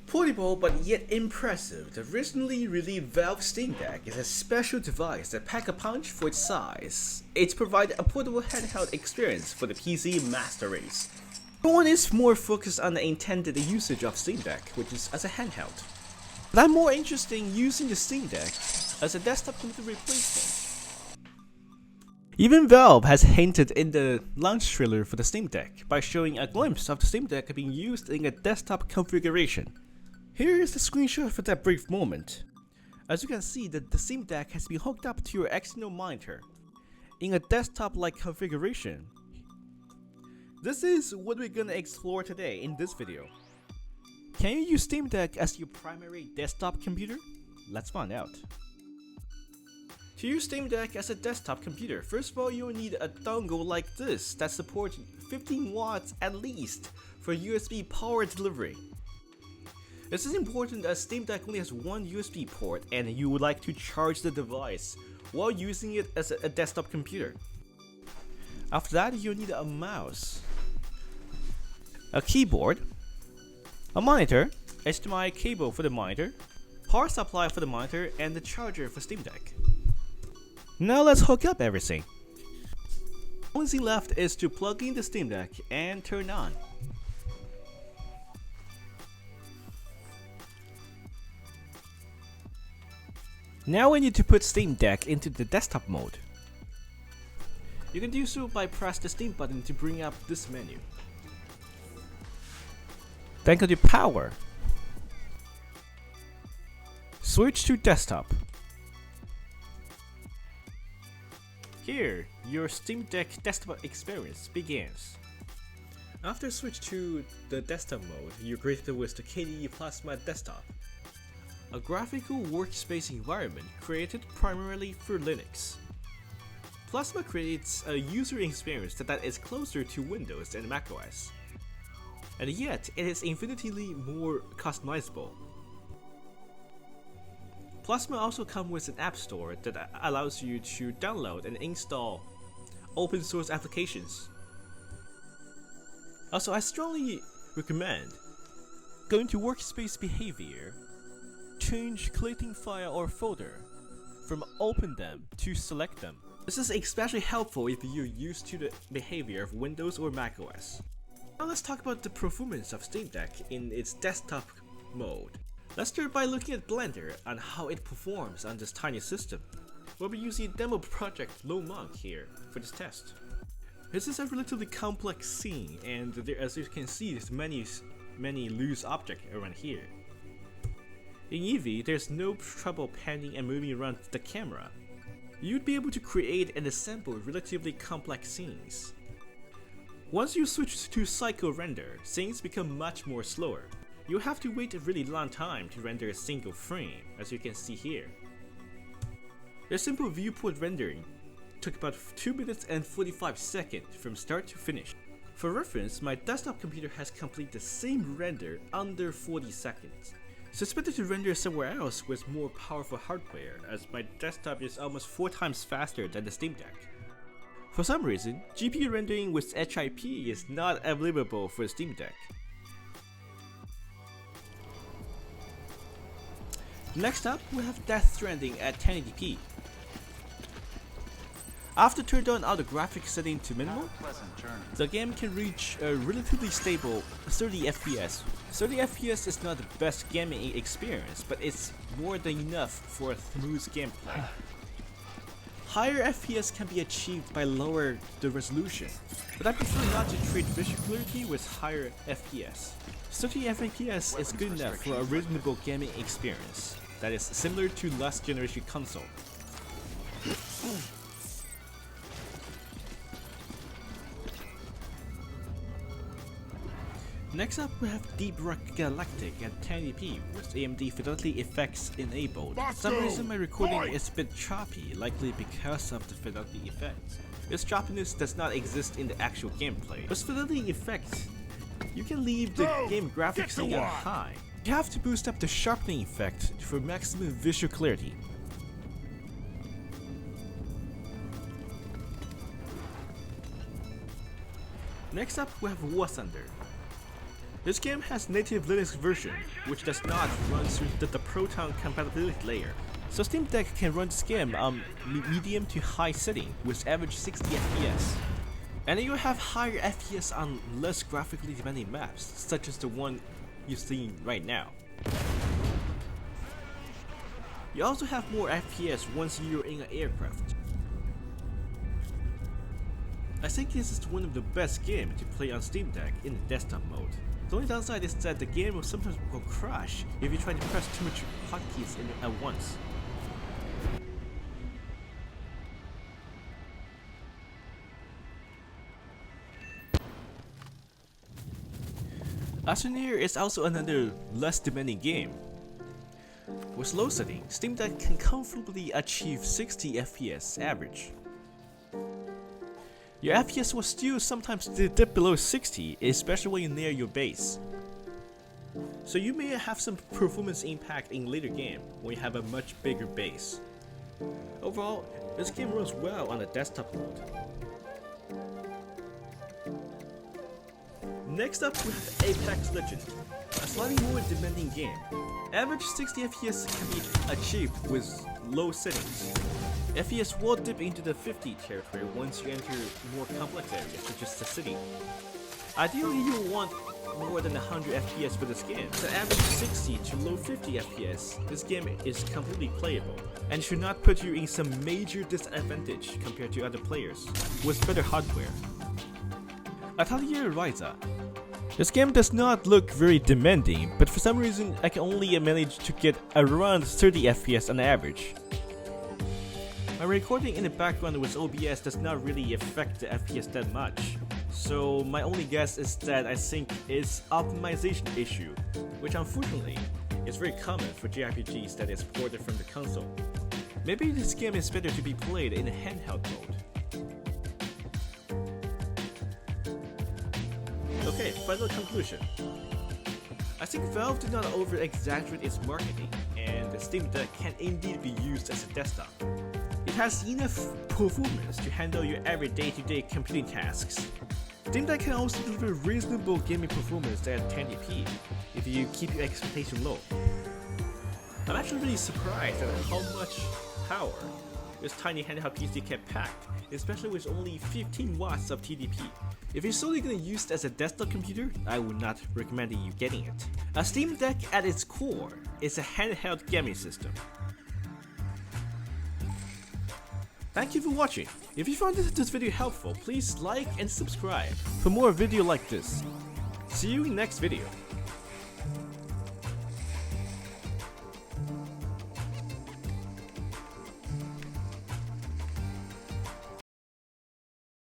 Portable but yet impressive, the recently released Valve Steam Deck is a special device that packs a punch for its size. It provides a portable handheld experience for the PC master race. One is more focused on the intended usage of Steam Deck, which is as a handheld. But I'm more interested in using the Steam Deck as a desktop computer replacement. Even Valve has hinted in the launch trailer for the Steam Deck by showing a glimpse of the Steam Deck being used in a desktop configuration. Here is the screenshot for that brief moment. As you can see, the Steam Deck has been hooked up to your external monitor in a desktop-like configuration. This is what we're gonna explore today in this video. Can you use Steam Deck as your primary desktop computer? Let's find out. To use Steam Deck as a desktop computer, first of all you will need a dongle like this that supports 15 watts at least for USB power delivery. This is important as Steam Deck only has one USB port and you would like to charge the device while using it as a desktop computer. After that, you'll need a mouse, a keyboard, a monitor, HDMI cable for the monitor, power supply for the monitor, and the charger for Steam Deck. Now let's hook up everything. The only thing left is to plug in the Steam Deck and turn on. Now we need to put Steam Deck into the desktop mode. You can do so by pressing the Steam button to bring up this menu. Then go to Power. Switch to Desktop. Here, your Steam Deck desktop experience begins. After switch to the desktop mode, you're greeted with the KDE Plasma Desktop, a graphical workspace environment created primarily for Linux. Plasma creates a user experience that is closer to Windows than macOS, and yet it is infinitely more customizable. Plasma also comes with an app store that allows you to download and install open source applications. Also, I strongly recommend going to Workspace Behavior, change collecting file or folder from open them to select them. This is especially helpful if you're used to the behavior of Windows or macOS. Now let's talk about the performance of Steam Deck in its desktop mode. Let's start by looking at Blender and how it performs on this tiny system. We'll be using a demo project Low Monk here for this test. This is a relatively complex scene, and there, as you can see, there's many loose objects around here. In Eevee, there's no trouble panning and moving around the camera. You'd be able to create and assemble relatively complex scenes. Once you switch to Cycle Render, things become much more slower. You'll have to wait a really long time to render a single frame, as you can see here. The simple viewport rendering took about 2 minutes and 45 seconds from start to finish. For reference, my desktop computer has completed the same render under 40 seconds. It's expected to render somewhere else with more powerful hardware, as my desktop is almost 4 times faster than the Steam Deck. For some reason, GPU rendering with HIP is not available for the Steam Deck. Next up, we have Death Stranding at 1080p. After turning down all the graphics setting to minimal, the game can reach a relatively stable 30 FPS. 30 FPS is not the best gaming experience, but it's more than enough for a smooth gameplay. Higher FPS can be achieved by lowering the resolution, but I prefer not to treat visual clarity with higher FPS. 30 FPS is good enough for a reasonable gaming experience that is similar to last generation console. Next up, we have Deep Rock Galactic at 1080p with AMD fidelity effects enabled. For some reason my recording is a bit choppy, likely because of the fidelity effects. This choppiness does not exist in the actual gameplay. With fidelity effects, you can leave the game graphics setting on high. You have to boost up the sharpening effect for maximum visual clarity. Next up, we have Wasander. This game has native Linux version, which does not run through the Proton compatibility layer. So Steam Deck can run this game on medium to high setting with average 60 FPS. And you have higher FPS on less graphically demanding maps, such as the one you're seeing right now. You also have more FPS once you're in an aircraft. I think this is one of the best games to play on Steam Deck in the desktop mode. The only downside is that the game will sometimes crash if you try to press too much hotkeys at once. Wasander is also another less demanding game. With low setting, Steam Deck can comfortably achieve 60 FPS average. Your FPS will still sometimes dip below 60, especially when you're near your base. So you may have some performance impact in later game when you have a much bigger base. Overall, this game runs well on the desktop mode. Next up we have Apex Legends, a slightly more demanding game. Average 60 FPS can be achieved with low settings. FPS will dip into the 50 territory once you enter more complex areas such as the city. Ideally you want more than 100 FPS for this game, so average 60 to low 50 FPS, this game is completely playable and should not put you in some major disadvantage compared to other players with better hardware. Atelier Riza. This game does not look very demanding, but for some reason I can only manage to get around 30 FPS on average. My recording in the background with OBS does not really affect the FPS that much, so my only guess is that I think it's optimization issue, which unfortunately is very common for JRPGs that is ported from the console. Maybe this game is better to be played in a handheld mode. Okay, final conclusion. I think Valve did not over-exaggerate its marketing, and the Steam Deck can indeed be used as a desktop. It has enough performance to handle your every day-to-day computing tasks. Steam Deck can also deliver reasonable gaming performance at 1080p if you keep your expectation low. I'm actually really surprised at how much power this tiny handheld PC can pack, especially with only 15 watts of TDP. If you're solely going to use it as a desktop computer, I would not recommend you getting it. A Steam Deck at its core is a handheld gaming system. Thank you for watching. If you found this video helpful, please like and subscribe for more video like this. See you in the next video.